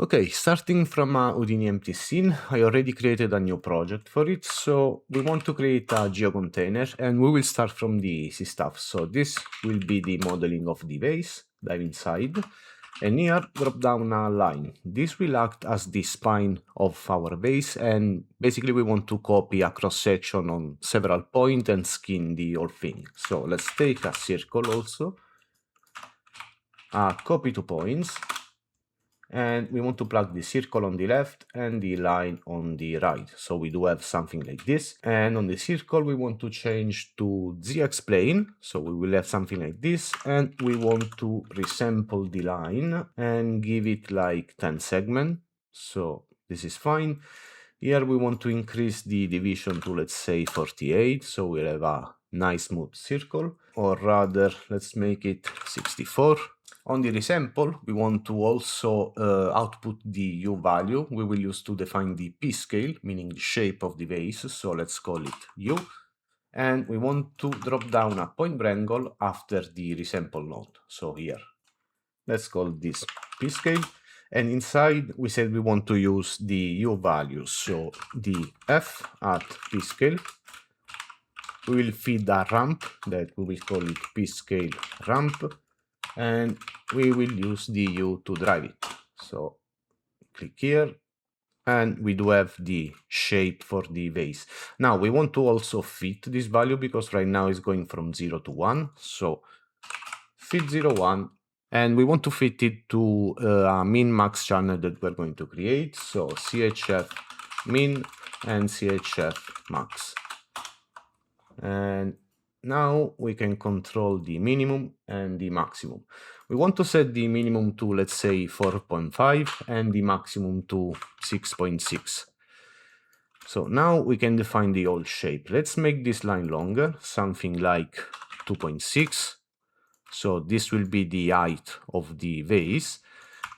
Okay, starting from a Houdini empty scene, I already created a new project for it. So we want to create a geocontainer and we will start from the easy stuff. So this will be the modeling of the vase, dive inside, and here drop down a line. This will act as the spine of our vase, and basically we want to copy a cross section on several points and skin the whole thing. So let's take a circle also, copy 2 points, and we want to plug the circle on the left and the line on the right. So we do have something like this. And on the circle, we want to change to ZX plane. So we will have something like this. And we want to resample the line and give it like 10 segments. So this is fine. Here we want to increase the division to, let's say, 48. So we'll have a nice smooth circle. Or rather, let's make it 64. On the resample, we want to also output the U value we will use to define the P scale, meaning the shape of the vase. So let's call it U. And we want to drop down a point angle after the resample node. So here, let's call this P scale. And inside, we said we want to use the U values. So the F at P scale. We will feed a ramp that we will call it P scale ramp. And we will use the U to drive it. So click here, and we do have the shape for the vase. Now we want to also fit this value because right now it's going from 0 to 1. So fit 0, 1, and we want to fit it to a min max channel that we're going to create. So CHF min and CHF max. And now we can control the minimum and the maximum. We want to set the minimum to, let's say, 4.5 and the maximum to 6.6. So now we can define the whole shape. Let's make this line longer, something like 2.6. So this will be the height of the vase.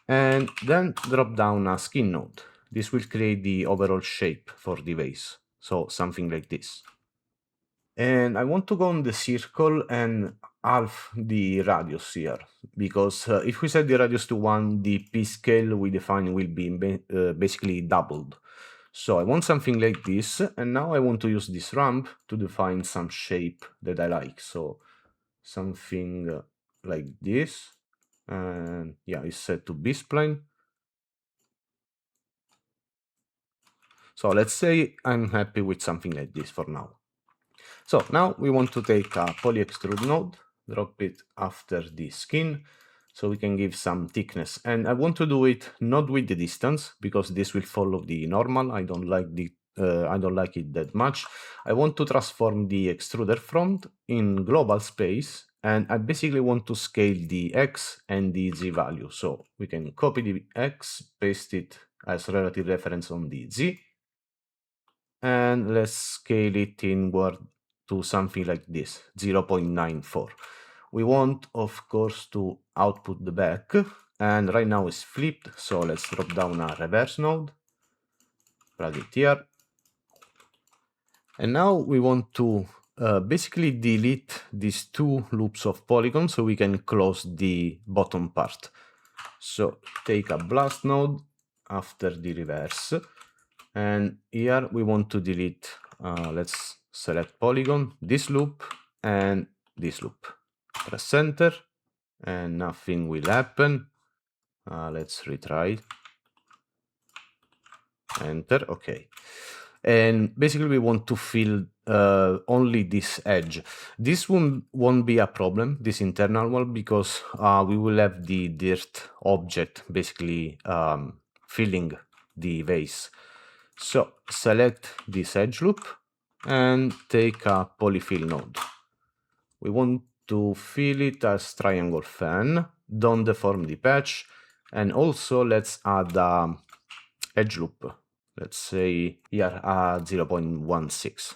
And then drop down a skin node. This will create the overall shape for the vase. So something like this. And I want to go on the circle and half the radius here, because if we set the radius to 1, the P scale we define will be basically doubled. So I want something like this, and now I want to use this ramp to define some shape that I like. So something like this, and yeah, it's set to B-spline. So let's say I'm happy with something like this for now. So now we want to take a poly extrude node, drop it after the skin, so we can give some thickness. And I want to do it not with the distance, because this will follow the normal. I don't like it that much. I want to transform the extruder front in global space, and I basically want to scale the X and the Z value. So we can copy the X, paste it as relative reference on the Z, and let's scale it inward to something like this, 0.94. We want, of course, to output the back, and right now it's flipped, so let's drop down a reverse node, plug it here. And now we want to basically delete these 2 loops of polygons so we can close the bottom part. So take a blast node after the reverse, and here we want to delete, let's select polygon, this loop, and this loop. Press enter, and nothing will happen. Let's retry. Enter, okay. And basically we want to fill only this edge. This won't be a problem, this internal one, because we will have the dirt object basically filling the vase. So select this edge loop and take a polyfill node. We want to fill it as triangle fan, don't deform the patch, and also let's add a edge loop. Let's say here 0.16.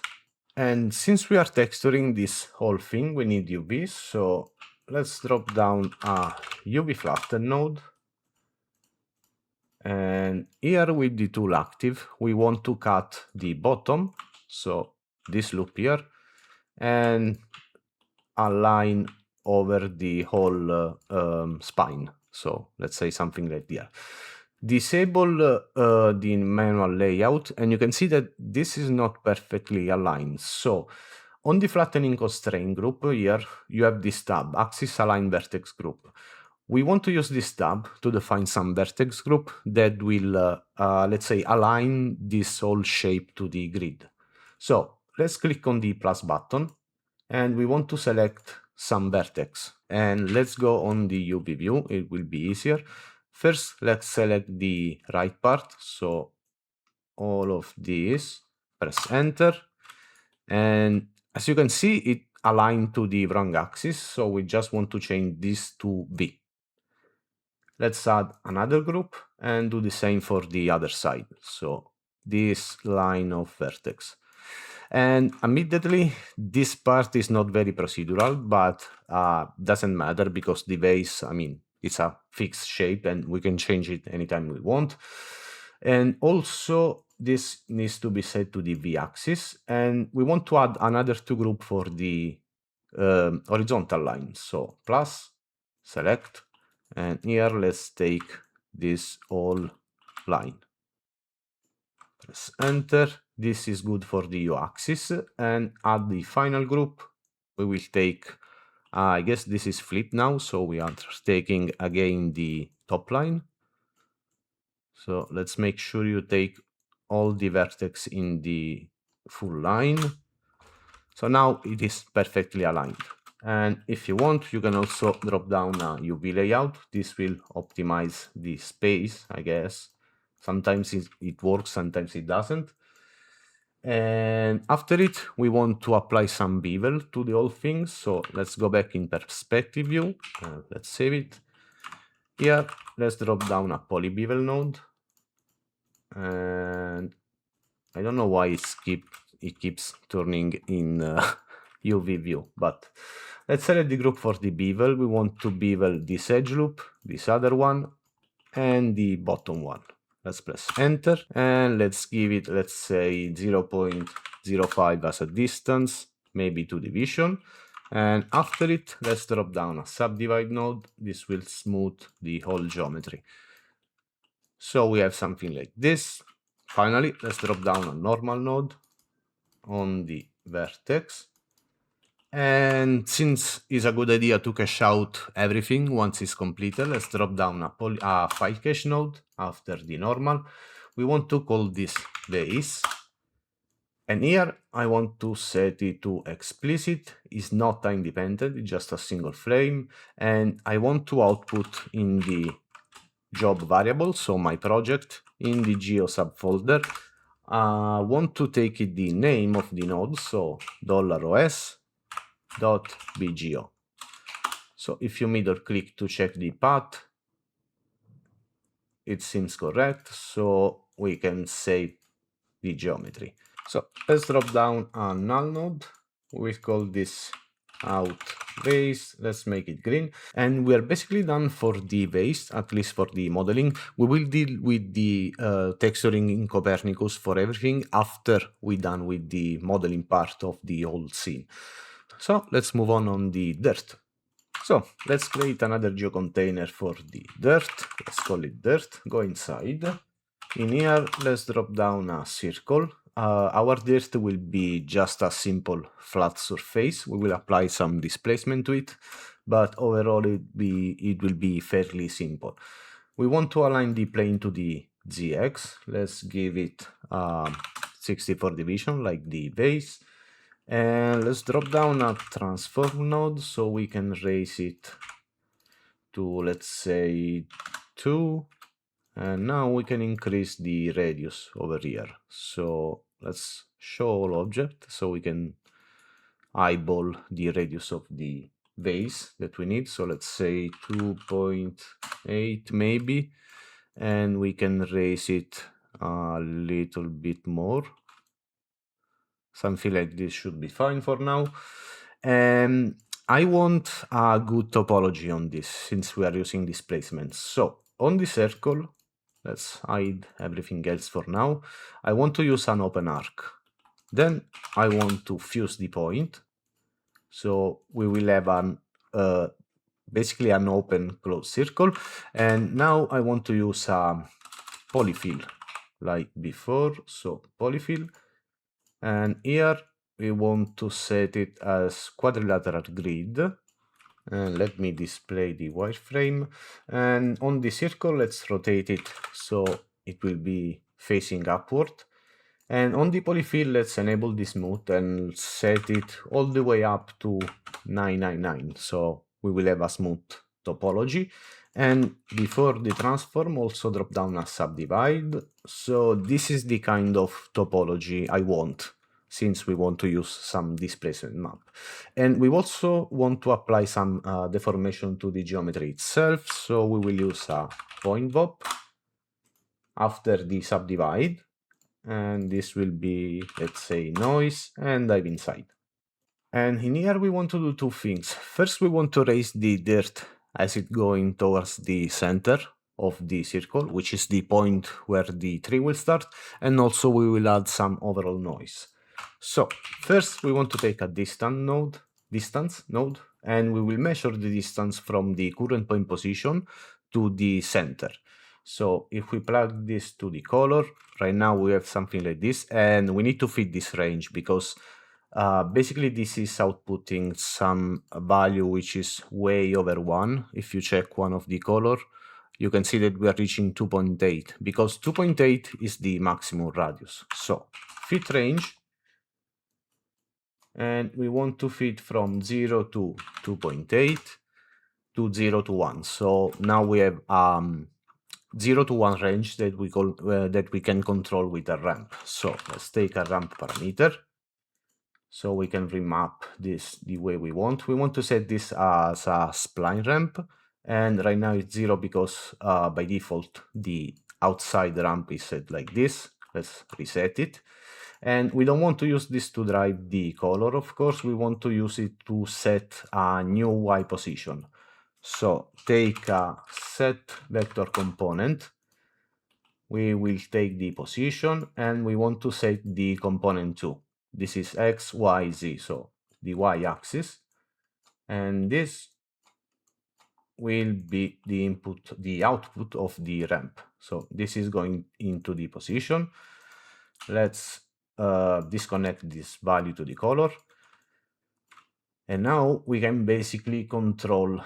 And since we are texturing this whole thing, we need UV, so let's drop down a UV flatten node. And here with the tool active, we want to cut the bottom, so this loop here, and align over the whole spine. So let's say something like that. disable the manual layout, and you can see that this is not perfectly aligned. So on the flattening constraint group here, you have this tab, axis align vertex group. We want to use this tab to define some vertex group that will, let's say, align this whole shape to the grid. So let's click on the plus button, and we want to select some vertex. And let's go on the UV view, it will be easier. First, let's select the right part, so all of these, press enter, and as you can see, it aligned to the wrong axis, so we just want to change this to V. Let's add another group and do the same for the other side, so this line of vertex. And immediately, this part is not very procedural, but doesn't matter because the vase, I mean, it's a fixed shape and we can change it anytime we want. And also, this needs to be set to the v-axis, and we want to add another two group for the horizontal line. So plus, select, and here let's take this whole line. Press enter. This is good for the u-axis, and add the final group. We will take, I guess this is flip now, so we are taking again the top line. So let's make sure you take all the vertex in the full line. So now it is perfectly aligned. And if you want, you can also drop down a UV layout. This will optimize the space, I guess. Sometimes it works, sometimes it doesn't. And after it, we want to apply some bevel to the whole thing. So let's go back in perspective view. Let's save it. Here, let's drop down a poly bevel node. And I don't know why it keeps turning in UV view, but let's select the group for the bevel. We want to bevel this edge loop, this other one, and the bottom one. Let's press enter, and let's give it, let's say 0.05 as a distance, maybe to division. And after it, let's drop down a subdivide node. This will smooth the whole geometry. So we have something like this. Finally, let's drop down a normal node on the vertex. And since it's a good idea to cache out everything once it's completed, let's drop down a file cache node after the normal. We want to call this vase. And here I want to set it to explicit. It's not time dependent, it's just a single frame. And I want to output in the job variable, so my project, in the geo subfolder. I want to take it the name of the node, so $os.bgeo. So if you middle click to check the path, it seems correct, so we can save the geometry. So let's drop down a null node. We call this out vase. Let's make it green. And we are basically done for the vase, at least for the modeling. We will deal with the texturing in Copernicus for everything after we're done with the modeling part of the whole scene. So let's move on the dirt. So let's create another geo container for the dirt. Let's call it dirt. Go inside. In here, let's drop down a circle. Our dirt will be just a simple flat surface. We will apply some displacement to it, but overall it will be fairly simple. We want to align the plane to the ZX. Let's give it 64 division like the base. And let's drop down a transform node so we can raise it to, let's say, 2. And now we can increase the radius over here. So let's show all object so we can eyeball the radius of the vase that we need. So let's say 2.8 maybe, and we can raise it a little bit more. Something like this should be fine for now. And I want a good topology on this since we are using displacement. So on the circle, let's hide everything else for now. I want to use an open arc. Then I want to fuse the point. So we will have basically an open closed circle. And now I want to use a polyfill like before, so polyfill. And here we want to set it as quadrilateral grid. And let me display the wireframe. And on the circle, let's rotate it so it will be facing upward. And on the polyfill, let's enable the smooth and set it all the way up to 999. So we will have a smooth topology. And before the transform, also drop down a subdivide. So this is the kind of topology I want, since we want to use some displacement map. And we also want to apply some deformation to the geometry itself. So we will use a point VOP after the subdivide. And this will be, let's say, noise, and dive inside. And in here we want to do two things. First, we want to raise the dirt as it going towards the center of the circle, which is the point where the tree will start, and also we will add some overall noise. So first we want to take a distance node, and we will measure the distance from the current point position to the center. So if we plug this to the color, right now we have something like this, and we need to fit this range because basically this is outputting some value which is way over 1. If you check one of the color, you can see that we are reaching 2.8 because 2.8 is the maximum radius. So fit range, and we want to fit from 0 to 2.8 to 0 to 1. So now we have 0 to 1 range that we can control with a ramp. So let's take a ramp parameter. So we can remap this the way we want. We want to set this as a spline ramp, and right now it's 0 because by default the outside ramp is set like this. Let's reset it. And we don't want to use this to drive the color, of course. We want to use it to set a new Y position. So take a set vector component. We will take the position, and we want to set the component too. This is X, Y, Z, so the Y axis. And this will be the output of the ramp. So this is going into the position. Let's disconnect this value to the color. And now we can basically control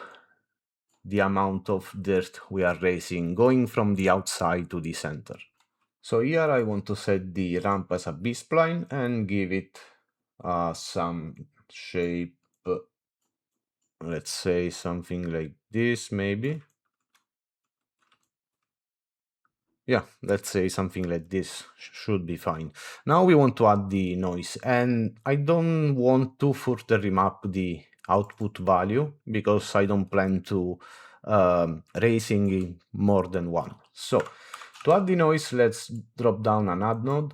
the amount of dirt we are raising going from the outside to the center. So here I want to set the ramp as a B-spline and give it some shape, let's say something like this maybe. Yeah, let's say something like this should be fine. Now we want to add the noise, and I don't want to further remap the output value because I don't plan to raising it more than one. So to add the noise, let's drop down an add node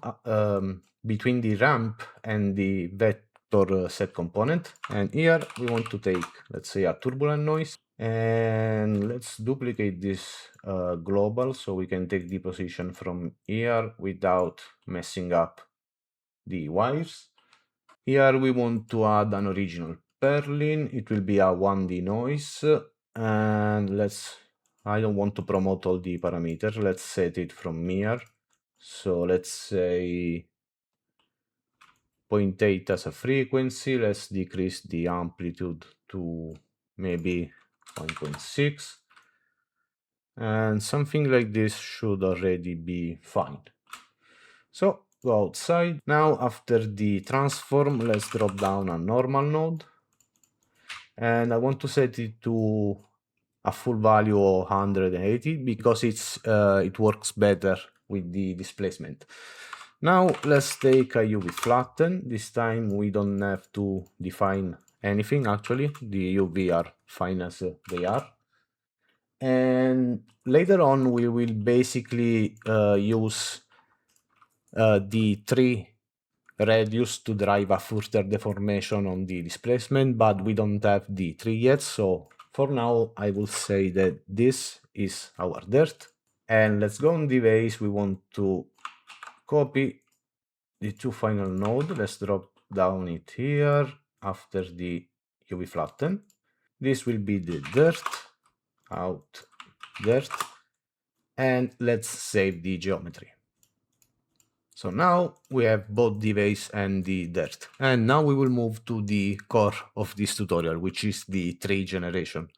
between the ramp and the vector set component. And here we want to take, let's say, a turbulent noise. And let's duplicate this global so we can take the position from here without messing up the wires. Here we want to add an original Perlin. It will be a 1D noise. And I don't want to promote all the parameters. Let's set it from here. So let's say 0.8 as a frequency. Let's decrease the amplitude to maybe 1.6. And something like this should already be fine. So go outside. Now after the transform, let's drop down a normal node. And I want to set it to a full value of 180 because it works better with the displacement. Now let's take a UV flatten. This time we don't have to define anything actually. The UV are fine as they are. And later on we will basically use the tree radius to drive a further deformation on the displacement, but we don't have the tree yet. So for now, I will say that this is our dirt. And let's go on the vase. We want to copy the two final node. Let's drop down it here after the UV flatten. This will be the dirt, out dirt. and let's save the geometry. So now we have both the vase and the dirt. And now we will move to the core of this tutorial, which is the tree generation.